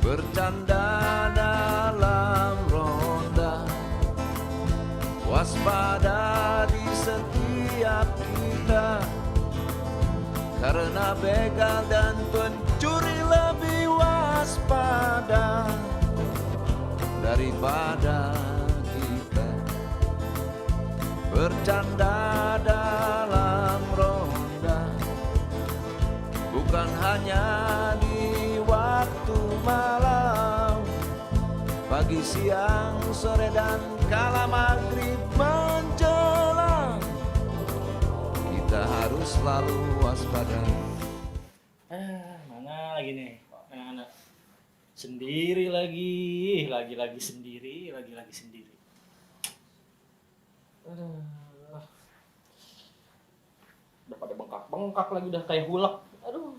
bercanda dalam ronda, waspada di setiap kita, karena begal dan pencuri lebih waspada daripada kita. Bercanda dalam ronda, bukan hanya di waktu malam, pagi, siang, sore, dan kala maghrib menjelang, kita harus selalu waspada. Mana lagi nih anak-anak? Sendiri lagi sendiri, lagi sendiri. Aduh. Udah pada bengkak lagi, udah kayak hulak. Aduh.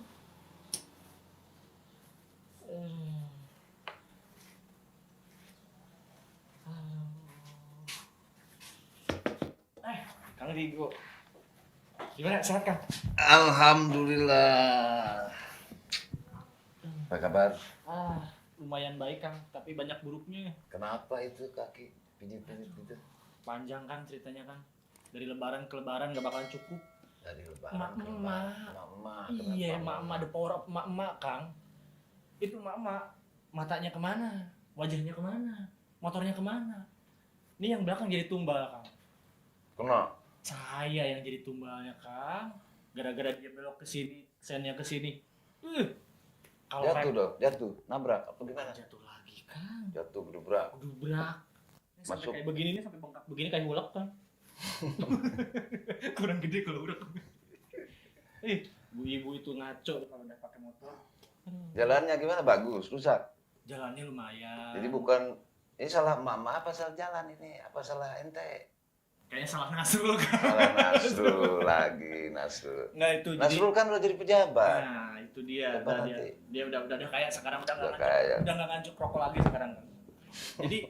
Kang Rigo. Gimana, sehat Kang? Alhamdulillah. Apa kabar? Lumayan baik Kang, tapi banyak buruknya. Kenapa itu kaki pijit-pijit gitu? Panjang kan ceritanya Kang. Dari lebaran ke lebaran gak bakalan cukup. Dari lebaran ke Emak-emak. Emak-emak. Iya, emak-emak, the power of emak-emak Kang. Itu emak-emak, matanya kemana? Wajahnya kemana? Motornya kemana? Ini yang belakang jadi tumbal Kang. Kena? Saya yang jadi tumbalnya Kang. Gara-gara dia belok ke sini, sennya ke sini. Kalau Jatuh, nabrak apa gimana? jatuh lagi Kang. Jatuh berdobrak. Dubrak. Ini sampai Masuk. kayak begini nih, sampai bengkak begini kayak hulak Kang. Kurang gede kalau udah. Bu-ibu itu ngaco kalau udah pakai motor. Jalannya gimana? Bagus, rusak. Jalannya lumayan. Jadi bukan ini salah mama apa salah jalan ini? Apa salah ente? Kayaknya salah Nasrul Kang. Salah Nasrul lagi, Nasrul. Enggak itu Nasrul kan udah jadi pejabat. Nah, itu dia. Coba Dia, nanti. dia udah kayak sekarang udah Udah enggak kaya. udah enggak ngancuk rokok lagi sekarang Kang.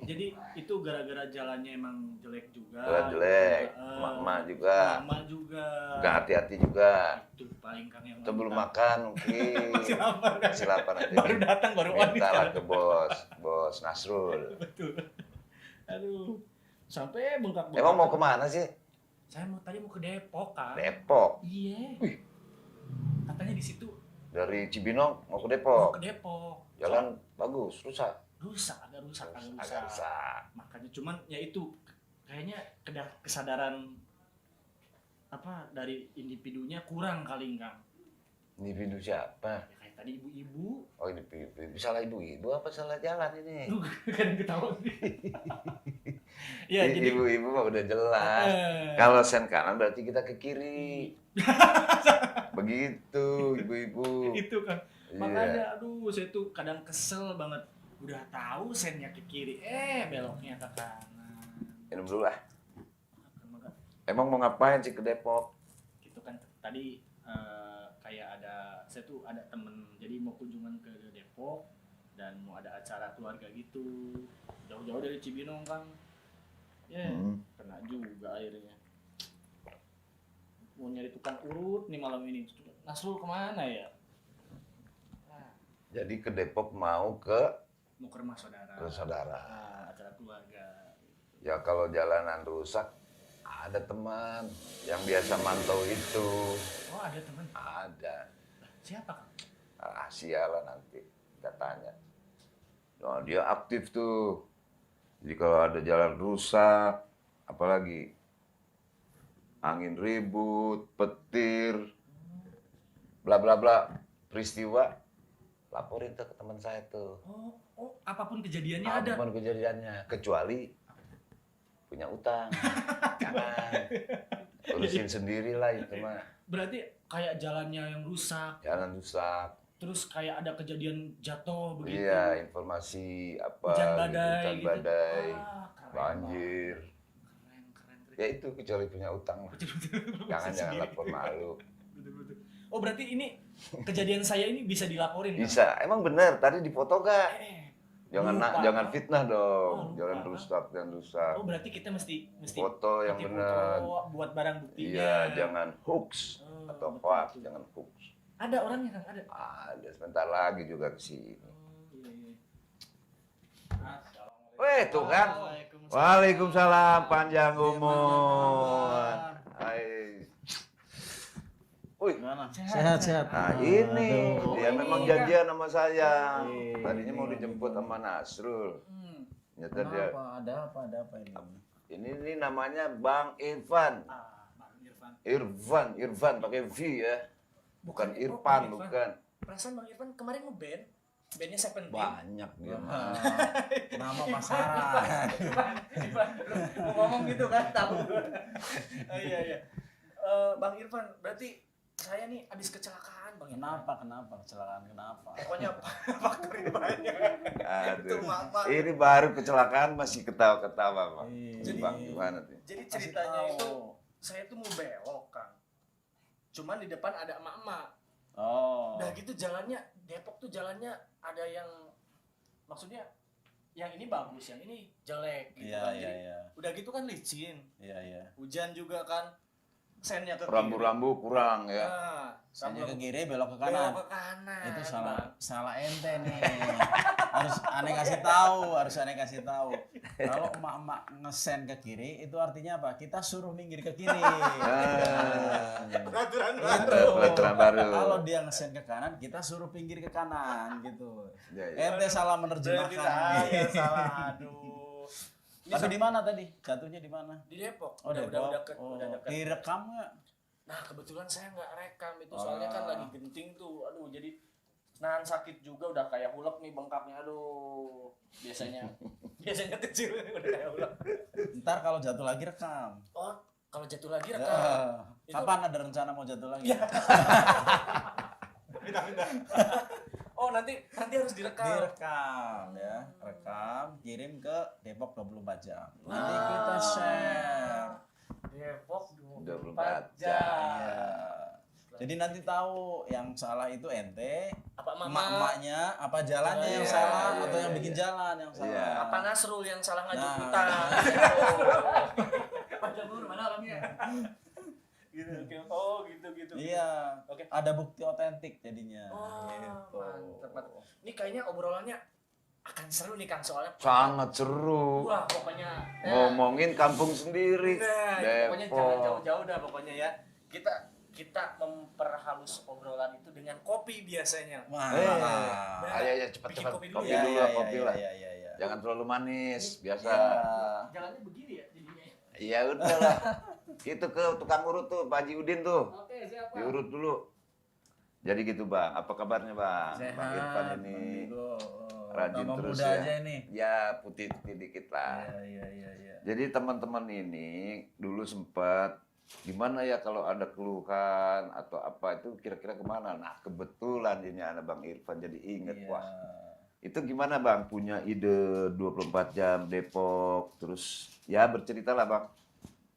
Jadi itu gara-gara jalannya emang jelek juga. Jalan jelek, emak juga. Mama juga. Gak hati-hati juga. Itu paling Kang yang Sebelum kita- makan mungkin. Masih lapar Kang. Masih lapar nanti. Baru datang baru on Mintalah ke bos Nasrul. Betul. Aduh. Sampai bengkak. Emang mau kemana sih? Saya tadi mau ke Depok Kang. Depok. Iya. Wih. Katanya di situ Dari Cibinong mau ke mau Depok. ke Depok. Jalan bagus, rusak. Agak rusak. Agak rusak. Makanya cuman ya itu kayaknya kesadaran apa dari individunya kurang kali Kang. Individu siapa? Ya kayak tadi ibu-ibu. Oh ini salah ibu-ibu apa salah jalan ini? Lu kan ketawa sih. Ya jadi Ibu-ibu mah udah jelas. Kalau sen kanan berarti kita ke kiri. Begitu ibu-ibu. itu kan. Iya. Makanya aduh saya tuh kadang kesel banget. Udah tahu sennya ke kiri, beloknya ke kanan. Minum dulu lah. Maka Emang mau ngapain sih ke Depok? gitu kan tadi kayak saya tuh ada temen jadi mau kunjungan ke Depok dan mau ada acara keluarga gitu jauh-jauh dari Cibinong Kang kena juga akhirnya mau nyari tukang urut nih malam ini. Nasrul kemana ya? Jadi ke Depok mau ke Mau ke rumah saudara. Acara keluarga. Ya kalau jalanan rusak ada teman yang biasa mantau itu. Oh ada teman. Ada. Siapa Kang? Rahasia lah nanti kita tanya. Nah, dia aktif tuh. Jadi kalau ada jalan rusak, apalagi angin ribut, petir, bla bla bla, peristiwa, laporin tuh ke teman saya tuh. Oh apapun kejadiannya ada. Apapun kejadiannya, kecuali punya utang. Jangan. Urusin sendirilah itu mah. Berarti kayak jalannya yang rusak, Jalan rusak. terus kayak ada kejadian jatuh begitu. Iya, informasi apa Hujan gitu, badai hujan gitu. badai, Keren banjir. banget. Keren. Ya itu kecuali punya utang lah. Jangan Sendiri. lapor malu. Betul. Oh berarti ini kejadian saya ini bisa dilaporin Kang? Bisa. Emang benar tadi difoto gak? Lupa. Jangan fitnah dong. Oh, lupa. Jangan rusak. Oh berarti kita mesti Foto yang foto benar. buat barang buktinya. Iya, jangan hoax Oh, atau betul, hoax, betul. jangan hoax. Ada orangnya Kang, ada. Ada sebentar lagi juga ke sini. Iya. Tuh kan. Waalaikumsalam, panjang umur. Hai. Wih, Gimana? Sehat. Sehat. nah ini Aduh. dia memang janjian sama saya. Iya, Tadinya mau ini dijemput sama Nasrul. Ternyata dia Kenapa? Ada apa ini? ini namanya Bang Irfan. Bang Irfan. Irfan pakai V ya. Bukan Irfan, bukan. Perasaan Bang Irfan kemarin ngeband, bandnya Seventeen. Banyak dia. Nama pasaran. Mau ngomong gitu kan, tahu. Iya. Bang Irfan, berarti saya nih habis kecelakaan Bang Irfan. Kenapa? Kecelakaan kenapa? Pokoknya faktornya banyak. Itu Aduh. mama. Ini baru kecelakaan masih ketawa-ketawa, Pak. Jadi- Bang, gimana tuh? Jadi Kasih ceritanya tahu. itu saya tuh mau belok Kang. Cuman di depan ada emak-emak. Oh. Udah gitu jalannya Depok tuh jalannya ada yang maksudnya yang ini bagus, yang ini jelek gitu Iya, kan. iya, Jadi iya. udah gitu kan licin. Iya. Hujan juga kan. Sennya ke kiri. Rambu-rambu kurang ya. Nah, Saya ke rambu- kiri belok ke belok kanan. ke kanan. Itu Bang. salah ente nih. harus aneh kasih tahu. Kalau emak-emak ngesen ke kiri itu artinya apa? Kita suruh minggir ke kiri. Peraturan Itu. Pelaturan baru. Kalau dia ngesen ke kanan, kita suruh pinggir ke kanan gitu. Ya, ya. Ente salah Berarti menerjemahkan. saya salah. Aduh. Ini Tapi di mana tadi? Jatuhnya di mana? di Depok. Oh, udah Depok. deket, Oh, udah deket. direkam nggak? Nah, kebetulan saya nggak rekam itu soalnya kan Ah. lagi genting tuh. Aduh, jadi nahan sakit juga udah kayak hulek nih bengkaknya. Aduh. Biasanya kecil udah kayak hulek. Ntar kalau jatuh lagi rekam. Oh, kalau jatuh lagi Ya, rekam. Itu- kapan ada rencana mau jatuh lagi? Pindah. Oh, nanti harus direkam. Direkam ya, rekam, kirim ke Depok 24 jam. Nanti kita share. Depok 24 24 jam. Iya. Jadi nanti tahu yang salah itu ente, Apa mama? emak-emaknya, apa jalannya yang Iya, salah iya, atau yang iya. bikin jalan yang salah. Iya. Apa Nasrul yang salah ngajak Nah. utang? Panjang umur mana orangnya? Gitu. Oh, gitu. Iya. Oke. Ada bukti otentik jadinya. Oh, Gitu. mantep. Ini kayaknya obrolannya akan seru nih Kang soalnya. Sangat seru. Wah, pokoknya Ngomongin kampung sendiri. Nah, pokoknya Depok. jangan jauh-jauh dah pokoknya ya. Kita memperhalus obrolan itu dengan kopi biasanya. Wah. Ayo cepat Bikin kopi dulu kopi ya. dulu lah, kopi lah. Iya. Jangan terlalu manis, biasa. Ya. Jalannya begini ya jadinya. Ya udahlah. Itu ke tukang urut tuh, Pak Haji Udin tuh. Oke, siapa? Diurut dulu. Jadi gitu Bang, apa kabarnya Bang? Bang Irfan ini rajin Tambah terus muda ya. aja ini. Ya putih-putih dikit lah. Iya. Jadi teman-teman ini dulu sempat gimana ya kalau ada keluhan atau apa itu kira-kira kemana? Nah kebetulan ini ada Bang Irfan jadi inget. Iya. Wah itu gimana Bang? Punya ide 24 jam Depok terus ya berceritalah Bang.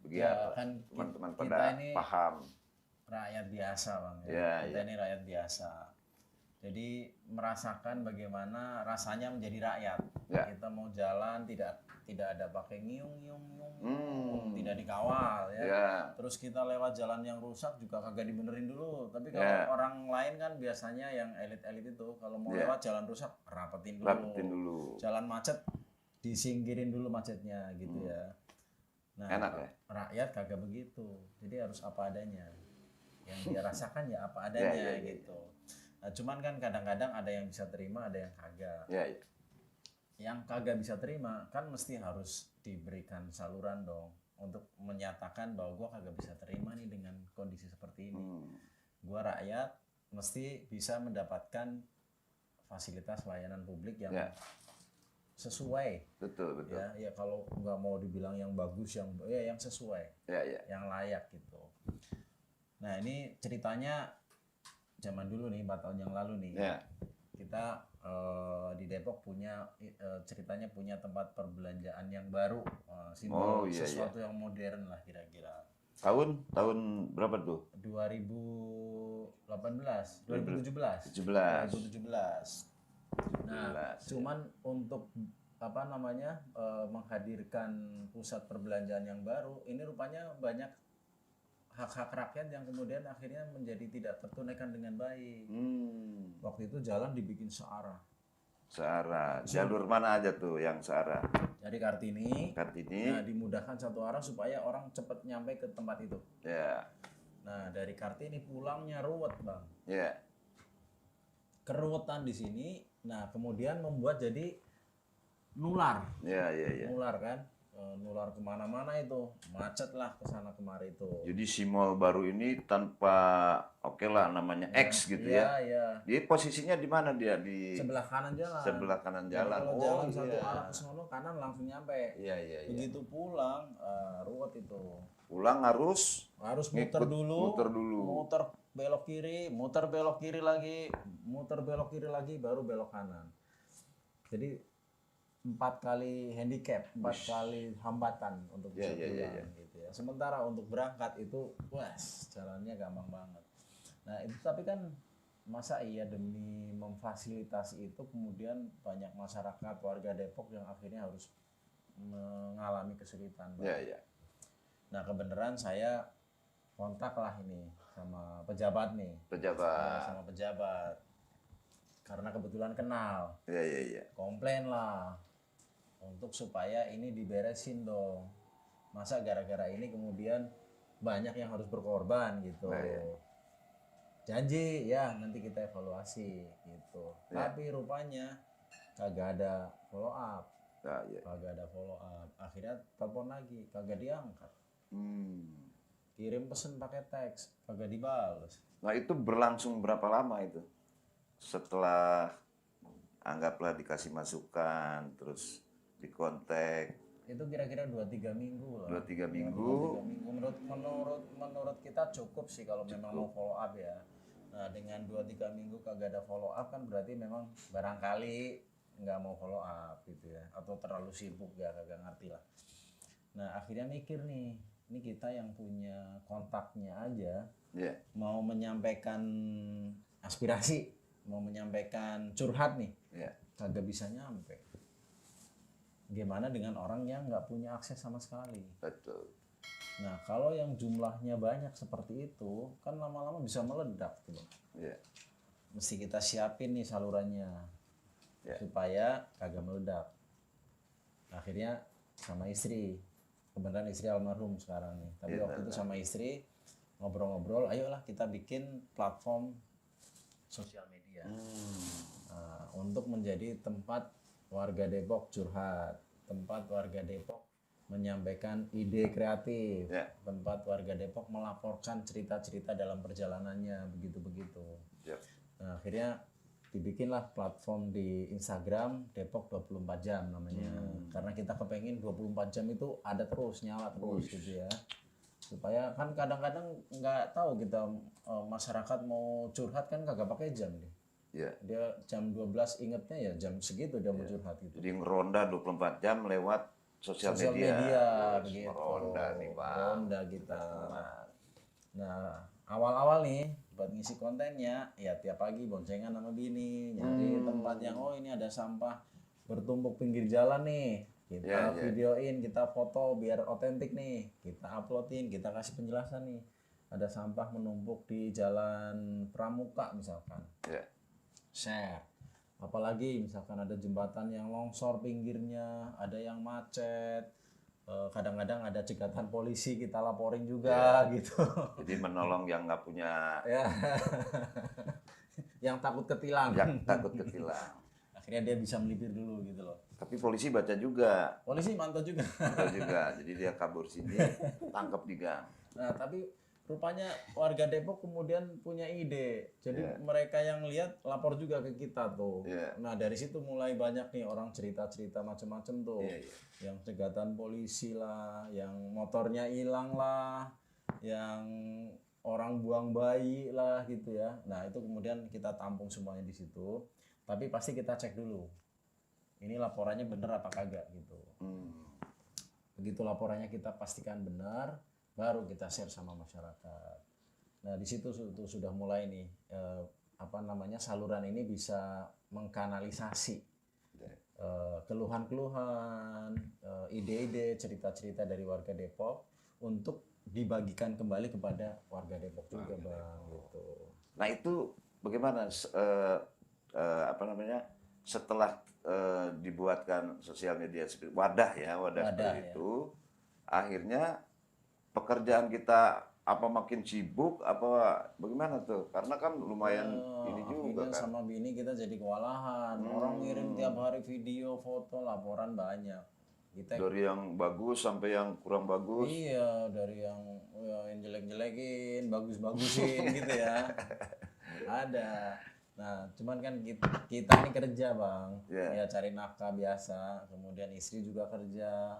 Biar Ya, kan teman-teman kita pada ini paham. rakyat biasa Bang. Iya, Kita iya. ini rakyat biasa. Jadi merasakan bagaimana rasanya menjadi rakyat. Ya. Kita mau jalan tidak ada pakai ngiung, tidak Hmm. dikawal ya. Ya. Terus kita lewat jalan yang rusak juga kagak dibenerin dulu. Tapi kalau Ya. orang lain kan biasanya yang elit-elit itu kalau mau Ya. lewat jalan rusak rapetin dulu. Rapetin dulu. Jalan macet disingkirin dulu macetnya gitu ya. Nah, Enak ya? rakyat kagak begitu. Jadi harus apa adanya. Yang dia rasakan ya apa adanya Ya, ya. gitu. Nah, cuman kan kadang-kadang ada yang bisa terima, ada yang kagak. Ya, ya. Yang kagak bisa terima kan mesti harus diberikan saluran dong untuk menyatakan bahwa gua kagak bisa terima nih dengan kondisi seperti ini. Hmm. Gua rakyat mesti bisa mendapatkan fasilitas layanan publik yang Ya. sesuai. Betul. Ya kalau nggak mau dibilang yang bagus, yang sesuai, Ya, ya. yang layak gitu. Nah ini ceritanya zaman dulu nih 4 tahun yang lalu nih. Ya. Kita di Depok punya ceritanya punya tempat perbelanjaan yang baru, simbol Oh, iya, sesuatu yang modern lah kira-kira. Tahun berapa tuh? 2017. 17. 2017. Nah, 17, cuman untuk menghadirkan pusat perbelanjaan yang baru, ini rupanya banyak hak-hak rakyat yang kemudian akhirnya menjadi tidak tertunaikan dengan baik. Hmm. Waktu itu jalan dibikin searah. searah. Jalur mana aja tuh yang searah? Dari Kartini. Kartini. Nah, dimudahkan satu arah supaya orang cepat nyampe ke tempat itu. Ya. Nah, dari Kartini pulangnya ruwet, Bang. Ya. Keruwetan di sini, nah kemudian membuat jadi nular. Ya, ya, ya. Nular kan? Nular kemana-mana itu, macet lah ke sana kemari itu. Jadi si mall baru ini tanpa oke lah namanya X gitu ya. Iya. Dia posisinya di mana dia? Di Sebelah kanan jalan. sebelah kanan Jadi jalan. kalau Oh, jalan satu iya. arah ke sono kanan langsung nyampe. Iya, iya, iya. Begitu pulang, ruwet itu. Pulang harus Harus muter dulu. muter dulu. Muter belok kiri, muter belok kiri lagi, muter belok kiri lagi, baru belok kanan. Jadi 4 kali handicap, 4 kali hambatan untuk bisa Iya, iya, pulang gitu ya. Sementara untuk berangkat itu, jalannya gampang banget. Nah itu tapi kan masa iya demi memfasilitasi itu kemudian banyak masyarakat warga Depok yang akhirnya harus mengalami kesulitan, Bang. Iya, iya. Nah kebenaran saya kontak lah ini sama pejabat nih. Pejabat. Sama pejabat. Karena kebetulan kenal. Iya, iya, iya. Komplain lah. Untuk supaya ini diberesin dong. Masa gara-gara ini kemudian banyak yang harus berkorban gitu. Nah, iya. Janji ya nanti kita evaluasi gitu. Ya. Tapi rupanya kagak ada follow up. Nah, iya. Kagak ada follow up. Akhirnya telepon lagi, kagak diangkat. Kirim pesen pakai teks, kagak dibales. Nah itu berlangsung berapa lama itu? Setelah anggaplah dikasih masukan, terus dikontak Itu kira-kira 2-3 minggu lah. 2-3 minggu. 2-3 minggu. Menurut kita cukup sih kalau memang mau follow up ya. Nah dengan 2-3 minggu kagak ada follow up kan berarti memang barangkali nggak mau follow up gitu ya. Atau terlalu sibuk ya, kagak ngerti lah. Nah akhirnya mikir nih, ini kita yang punya kontaknya aja Ya. mau menyampaikan aspirasi, mau menyampaikan curhat nih, Ya. kagak bisa nyampe. Gimana dengan orang yang nggak punya akses sama sekali? Betul. Nah kalau yang jumlahnya banyak seperti itu kan lama-lama bisa meledak tuh. Ya. Mesti kita siapin nih salurannya Ya. supaya kagak meledak. Akhirnya sama istri, kebenaran istri almarhum sekarang nih, tapi Iya, waktu itu sama istri ngobrol-ngobrol, ayolah kita bikin platform sosial media. Nah, untuk menjadi tempat warga Depok curhat, tempat warga Depok menyampaikan ide kreatif, Ya. tempat warga Depok melaporkan cerita-cerita dalam perjalanannya, begitu-begitu. Ya. Nah, akhirnya dibikinlah platform di Instagram Depok 24 jam namanya. Karena kita kepengen 24 jam itu ada terus, nyala terus gitu ya. Supaya kan kadang-kadang nggak tahu kita masyarakat mau curhat kan kagak pakai jam deh. Ya. Dia jam 12 ingetnya ya jam segitu dia mau curhat gitu. Jadi ngeronda 24 jam lewat sosial Sosial media. media Terus begitu. Ngeronda nih, Bang. Ronda kita. Nah, awal-awal nih buat ngisi kontennya ya tiap pagi boncengan sama bini, nyari tempat yang oh ini ada sampah bertumpuk pinggir jalan nih. Kita Ya, ya. videoin, kita foto biar otentik nih. Kita uploadin, kita kasih penjelasan nih. Ada sampah menumpuk di jalan Pramuka misalkan. Ya. Share. Apalagi misalkan ada jembatan yang longsor pinggirnya, ada yang macet, kadang-kadang ada cegatan polisi kita laporin juga gitu. Jadi menolong yang nggak punya, Ya. Yang takut ketilang. yang takut ketilang. Akhirnya dia bisa melipir dulu gitu loh. Tapi polisi baca juga. Polisi mantau juga. Baca juga. Jadi dia kabur sini, tangkap di gang. Nah, tapi rupanya warga Depok kemudian punya ide. Jadi mereka yang lihat lapor juga ke kita tuh. Iya. Nah, dari situ mulai banyak nih orang cerita-cerita macam-macam tuh. Iya, iya. Yang cegatan polisi lah, yang motornya hilang lah, yang orang buang bayi lah gitu ya. Nah, itu kemudian kita tampung semuanya di situ. Tapi pasti kita cek dulu. Ini laporannya bener apa kagak gitu. Begitu laporannya kita pastikan benar, baru kita share sama masyarakat. Nah di situ sudah mulai nih saluran ini bisa mengkanalisasi keluhan-keluhan, ide-ide, cerita-cerita dari warga Depok untuk dibagikan kembali kepada warga Depok juga, Bang. Gitu. Nah itu bagaimana setelah dibuatkan sosial media wadah Wadah, seperti ya. itu, akhirnya pekerjaan kita apa makin sibuk apa bagaimana tuh? Karena kan lumayan ini juga Akhirnya kan. sama bini kita jadi kewalahan. Orang ngirim tiap hari video, foto, laporan banyak. Kita Dari yang bagus sampai yang kurang bagus. iya dari yang jelek-jelekin, bagus-bagusin gitu ya. Ada. Nah, cuman kan kita ini kerja, Bang. Iya. Ya cari nafkah biasa, kemudian istri juga kerja.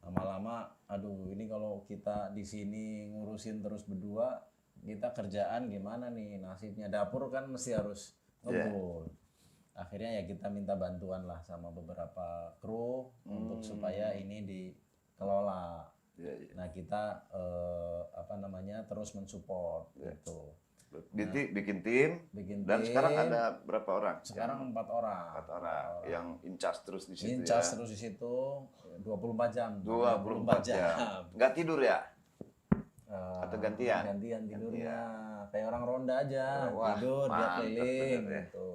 Lama-lama aduh, ini kalau kita di sini ngurusin terus berdua, kita kerjaan gimana nih nasibnya? Dapur kan mesti harus ngebul. Akhirnya ya kita minta bantuan lah sama beberapa kru untuk supaya ini dikelola. Iya, iya. Nah, kita terus mensupport gitu. Bikin tim. Bikin Dan tim. sekarang ada berapa orang? Sekarang 4 orang. 4 orang yang in charge terus di situ Incas ya. terus di situ 24 jam. 24 jam. Nggak tidur ya? Atau gantian? Gantian tidurnya. Kayak orang ronda aja. Wah, Tidur, dia mantep keliling bener ya. gitu.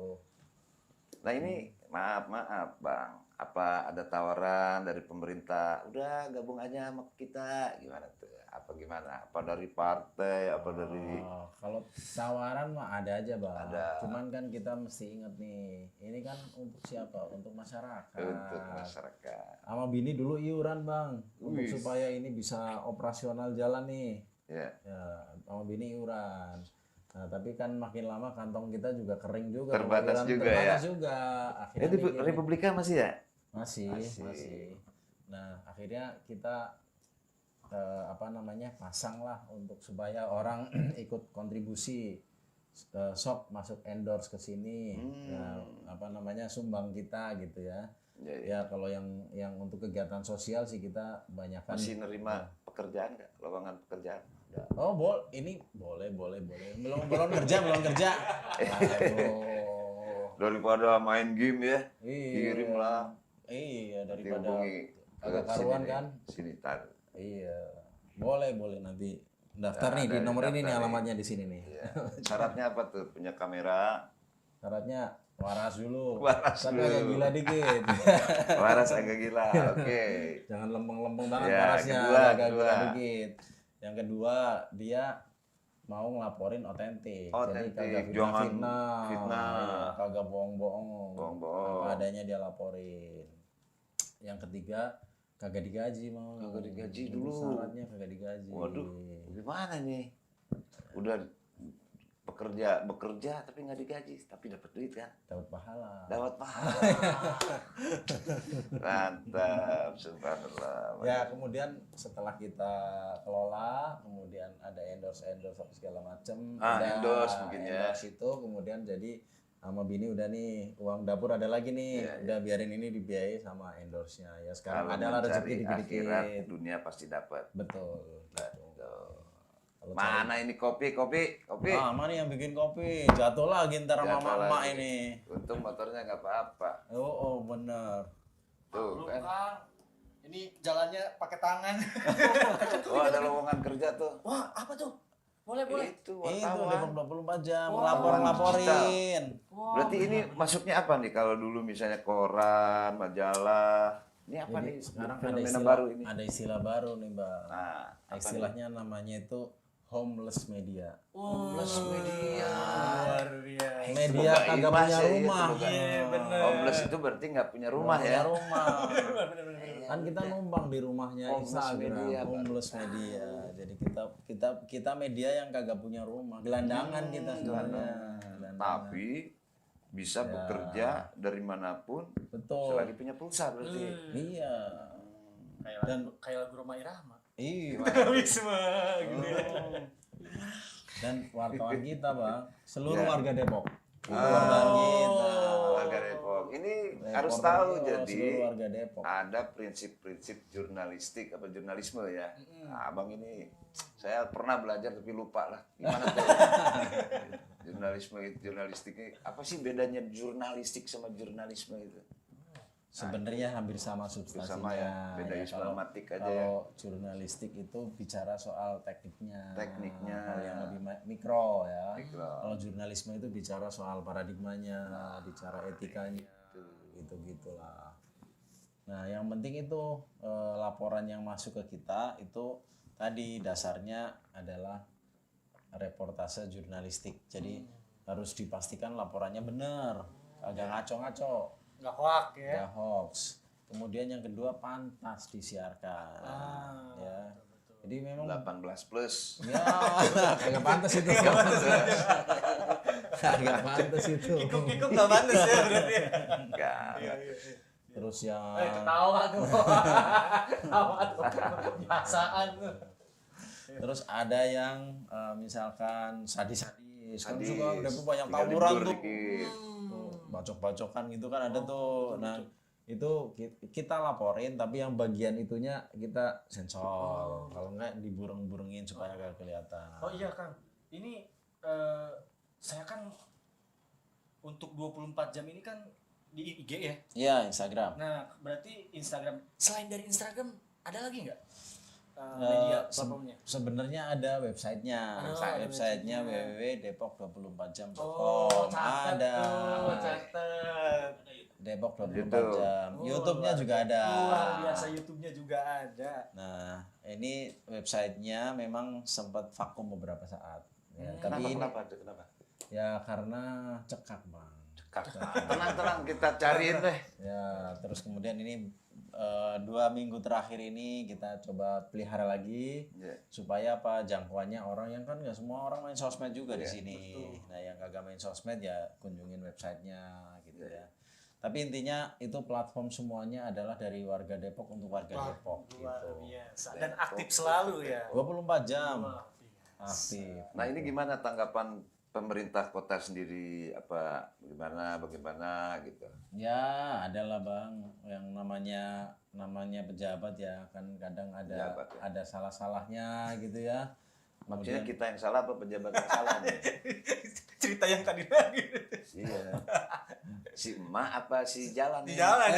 Nah ini maaf Bang, apa ada tawaran dari pemerintah? Udah gabung aja sama kita, gimana tuh? Apa gimana? Apa dari partai? Apa dari? Kalau tawaran mah ada aja, Bang. Ada. Cuman kan kita mesti ingat nih, ini kan untuk siapa? Untuk masyarakat. Untuk masyarakat. Sama bini dulu iuran, Bang. Untuk Wih. supaya ini bisa operasional jalan nih. Ya. Ya, sama bini iuran. Nah, tapi kan makin lama kantong kita juga kering juga. Terbatas Iuran juga terbatas ya? juga. Ini Akhirnya mikir, Republika masih ya? masih. Masih. Nah, akhirnya kita pasang lah untuk supaya orang ikut kontribusi, sok masuk endorse ke sini. Nah, sumbang kita gitu ya. Ya, Ya kalau yang untuk kegiatan sosial sih kita banyakkan. Masih nerima pekerjaan nggak? Lowongan pekerjaan? Oh, ini boleh. Belum kerja. Aduh. Daripada main game ya, Iya. kirim lah. Iya, daripada Dihubungi agak ke karuan sini, kan. Sini tar. Iya. Boleh nanti daftar Ya, nih di ada nomor ini daftar nih nih. alamatnya di sini nih. Iya. Syaratnya apa tuh? Punya kamera, Syaratnya waras dulu. Waras Tapi dulu. agak gila dikit. waras agak gila. Oke. Jangan lempeng-lempeng banget Ya, warasnya, kedua. agak gila dikit. Yang kedua, dia mau ngelaporin otentik. Jadi Otentik, kagak jangan fitnah. fitnah. Iya, kagak bohong-bohong. Bohong-bohong. Apa adanya dia laporin. Yang ketiga, kagak digaji mau. Kagak digaji Itu dulu. Syaratnya kagak digaji. Waduh, gimana nih? Udah bekerja tapi nggak digaji, tapi dapat duit kan? Dapat pahala. Dapat pahala. Mantap, subhanallah. Ya kemudian setelah kita kelola, kemudian ada endorse apa segala macem. Udah Endorse mungkin ya. endorse itu kemudian jadi sama bini udah nih uang dapur ada lagi nih, Iya, udah biarin ini dibiayai sama endorse-nya. Ya sekarang Kalau adalah rezeki mencari dikit-dikit. akhirat, dunia pasti dapat. Betul. Gitu. Kalau Mana ini kopi? Ah, mana yang bikin kopi? Jatuh lagi ntar sama Jatuh mama lagi. ini. Untung motornya nggak apa-apa. Oh bener. Tuh kan. Kang, ini jalannya pakai tangan. Oh ada lowongan kerja tuh. Wah, apa tuh? Boleh. Itu Itu wartawan. Depok 24 jam, Wartawan laporin. Berarti ini masuknya apa nih? Kalau dulu misalnya koran, majalah. Ini apa nih? Jadi sekarang ada Fenomena istilah baru ini. Ada istilah baru nih, Bang. Nah, apa Istilahnya namanya itu homeless media. homeless media. Luar biasa. Media Semoga kagak imas punya ya, rumah. semoga. Iya, bener. Homeless itu berarti nggak punya rumah Nggak ya? punya rumah. Bener. Kan kita numpang di rumahnya Homeless Instagram, media, Bang. homeless media. Jadi kita media yang kagak punya rumah. Gelandangan kita sebenarnya. Gelandangan. Tapi bisa bekerja dari manapun Betul. selagi punya pulsa berarti. Iya. Kayak lagu Roma Irama. Iya. Wisma gitu ya. Dan wartawan kita, Bang, seluruh Ya. warga Depok. Itu wartawan kita. Warga Depok. Ini harus Reporter tahu itu jadi seluruh warga Depok. ada prinsip-prinsip jurnalistik apa jurnalisme ya. Nah, Abang ini saya pernah belajar tapi lupa lah. Gimana tuh? Jurnalistik ini apa sih bedanya jurnalistik sama jurnalisme itu? Sebenarnya hampir sama substansinya. Sama ya, beda islamatik aja ya. Kalau jurnalistik itu bicara soal tekniknya. Tekniknya. Kalau yang lebih mikro ya. Mikro. Kalau jurnalisme itu bicara soal paradigmanya, bicara etikanya, gitu-gitulah. Nah, yang penting itu laporan yang masuk ke kita itu tadi dasarnya adalah reportase jurnalistik. Jadi harus dipastikan laporannya benar, agak ngaco-ngaco, Nggak hoak ya. nggak hoax. Kemudian yang kedua pantas disiarkan, ya. Jadi memang 18 plus. ya agak pantas itu. Agak pantas itu. Kikuk nggak pantas ya berarti. Enggak. Terus yang Ketawa tuh. Ketawa tuh. Biasaan tuh. terus ada yang misalkan sadis-sadis kan Sadis. suka udah banyak Tinggal tawuran diundur tuh. dikit. Tuh, bacok-bacokan gitu kan ada tuh. Nah, itu kita laporin tapi yang bagian itunya kita sensor. Kalau enggak dibureng-burengin supaya agak kelihatan. Oh iya Kang, ini saya kan untuk 24 jam ini kan di IG ya. Iya, Instagram. Nah berarti Instagram, selain dari Instagram ada lagi nggak media platformnya? Sebenarnya ada websitenya. Ada Websitenya www.depok24jam.com. catet Ada. tuh, catet. Depok 24 YouTube. jam. YouTube-nya juga ada. Luar biasa, YouTube-nya juga ada. Nah, ini websitenya memang sempat vakum beberapa saat. Ya, tapi ini Kenapa? ya karena cekak, Bang. Tenang, kita cariin deh. Ya, terus kemudian ini 2 minggu terakhir ini kita coba pelihara lagi Iya. supaya apa jangkauannya orang yang kan nggak semua orang main sosmed juga di sini. Nah, yang kagak main sosmed ya kunjungin websitenya gitu ya. Tapi intinya itu platform semuanya adalah dari warga Depok untuk warga Depok Luar gitu. biasa. Dan aktif selalu ya. 24 jam aktif. Nah, ini gimana tanggapan pemerintah kota sendiri, apa bagaimana gitu? Ya, adalah Bang yang namanya pejabat ya kan kadang ada Pejabat, ya. ada salah-salahnya gitu ya. Maksudnya kita yang salah apa pejabat yang salah nih? Cerita yang tadi lagi. Iya. Si emak apa si jalan? Di nih? jalan.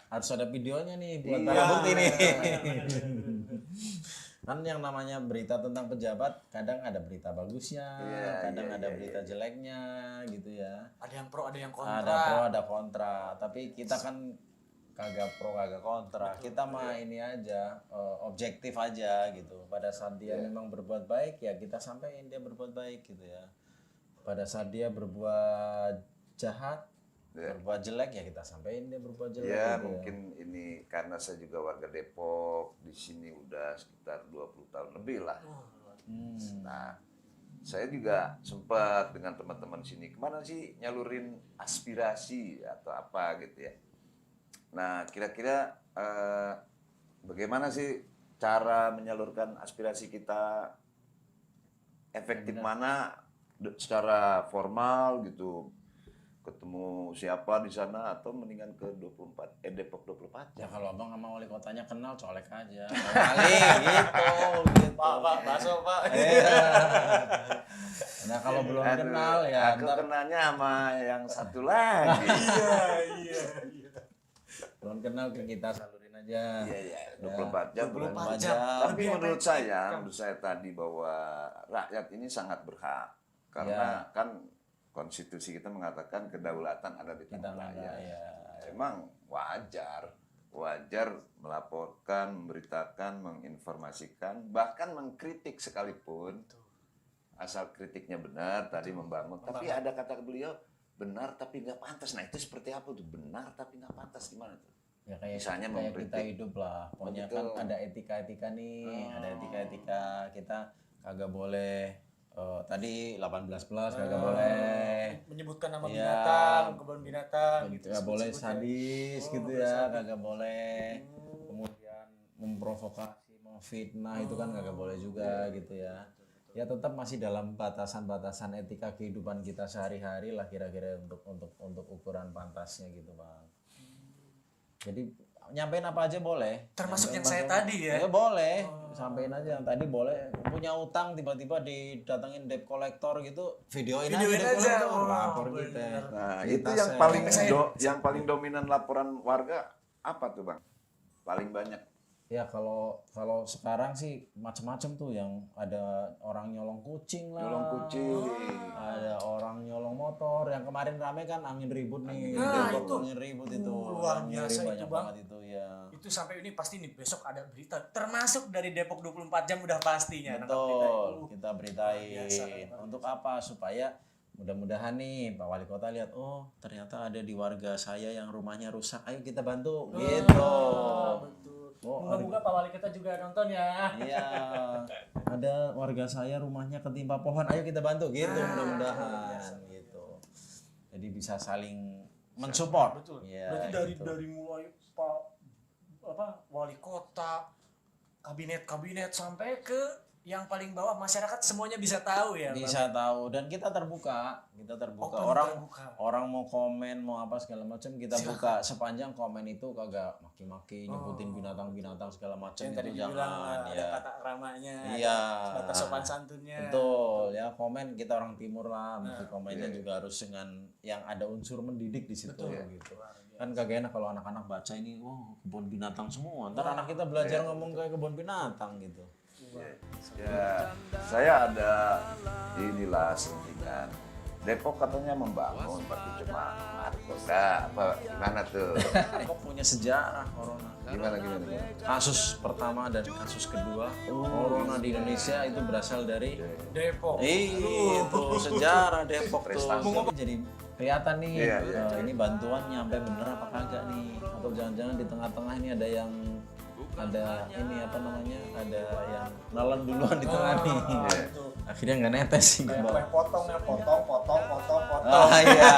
Harus ada videonya nih buat Iya. barang bukti nih. Kan yang namanya berita tentang pejabat kadang ada berita bagusnya, Iya, kadang iya, ada iya, berita iya. jeleknya gitu ya. Ada yang pro, ada yang kontra. Ada pro, ada kontra. Tapi kita kan kagak pro, kagak kontra. Kita mah ini aja objektif aja gitu. Pada saat dia memang berbuat baik ya kita sampaikan dia berbuat baik gitu ya. Pada saat dia berbuat jahat, berbuat jelek ya kita sampaikan dia berbuat jelek. Ya, gitu mungkin ini karena saya juga warga Depok, di sini udah sekitar 20 tahun lebih lah. Nah, saya juga sempat dengan teman-teman sini, kemana sih nyalurin aspirasi atau apa gitu ya. Nah, kira-kira bagaimana sih cara menyalurkan aspirasi kita efektif mana secara formal gitu? Ketemu siapa di sana atau mendingan ke Depok 24 Ya jam. kalau abang sama wali kotanya kenal colek aja. Kali gitu. Pak, bakso Pak. Iya. Nah kalau belum kenal ya Aku ntar kenalnya sama yang satu lagi. Iya. belum kenal ke kita salurin aja. Iya, 24 jam. 24 bulan. jam. Tapi menurut saya tadi bahwa rakyat ini sangat berhak. Karena kan konstitusi kita mengatakan kedaulatan ada di tangan rakyat. Ya. Memang wajar melaporkan, memberitakan, menginformasikan, bahkan mengkritik sekalipun. Asal kritiknya benar, tadi membangun. Tapi ada kata beliau, benar tapi nggak pantas. Nah itu seperti apa tuh? Benar tapi nggak pantas gimana tuh? Ya kayak Misalnya kayak kita mengkritik. hidup lah. Pokoknya Betul. kan ada etika-etika nih, ada etika-etika kita kagak boleh tadi 18 plus kagak boleh. Menyebutkan nama Iya. binatang, kebun binatang gitu. Kagak boleh sebut-sebut ya. sadis Oh, gitu boleh ya, sadis. kagak boleh. Kemudian memprovokasi, memfitnah itu kan kagak boleh juga gitu ya. Ya tetap masih dalam batasan-batasan etika kehidupan kita sehari-hari lah kira-kira untuk ukuran pantasnya gitu, Bang. Jadi nyampein apa aja boleh. Termasuk Nyampein yang saya apa- tadi ya? Ya boleh, sampein aja yang tadi boleh. Punya utang tiba-tiba didatengin debt collector gitu, videoin Videoin debt aja. collector, Oh, lapor bener. kita. Nah, Kita itu yang share. paling dominan laporan warga apa tuh, Bang? Paling banyak. Ya kalau sekarang sih macam-macam tuh, yang ada orang nyolong kucing lah, Nyolong kucing. ada orang nyolong motor. Yang kemarin rame kan angin ribut nih, Nah, Depok itu. angin ribut itu, Luar yang biasa nyuri itu, banyak Bang. banget itu ya. Itu sampai ini pasti nih besok ada berita termasuk dari Depok 24 jam udah pastinya nangkap berita Betul, itu. kita beritain. biasa, luar Untuk apa? Supaya mudah-mudahan nih Pak Wali Kota lihat, oh ternyata ada di warga saya yang rumahnya rusak, ayo kita bantu gitu. Betul. Oh, Moga-moga Pak Wali kita juga nonton ya. Iya, ada warga saya rumahnya ketimpa pohon, ayo kita bantu gitu, mudah-mudahan gitu. Jadi bisa saling mensupport. Betul. Iya, Berarti gitu. dari mulai Pak Wali Kota, kabinet sampai ke yang paling bawah masyarakat semuanya bisa tahu ya. Bisa tahu, dan kita terbuka Open, orang terbuka. orang mau komen mau apa segala macam kita buka, sepanjang komen itu kagak maki-maki nyebutin binatang-binatang segala macam Yang itu tadi dibilang jangan ada ya. kata ramanya, Iya. ada batas sopan santunnya. Betul ya, komen kita orang timur lah, mesti komennya juga harus dengan yang ada unsur mendidik di situ gitu. Kan kagak enak kalau anak-anak baca ini, kebun binatang semua. Ntar anak kita belajar ngomong kayak kebun binatang gitu. Ya, saya ada inilah sentingan. Depok katanya membangun, tapi cuma Markota apa gimana tuh? Kok punya sejarah corona. Gimana? Kasus pertama dan kasus kedua corona di Indonesia itu berasal dari Depok. itu sejarah Depok tuh. Prestasi. Jadi kelihatan nih Iya. ini bantuan nyampe bener apa kagak nih, atau jangan-jangan di tengah-tengah ini ada yang ini apa namanya, ada yang nelen duluan di tengah nih. Akhirnya nggak netes sih ke bawah. Potong. Ah iya.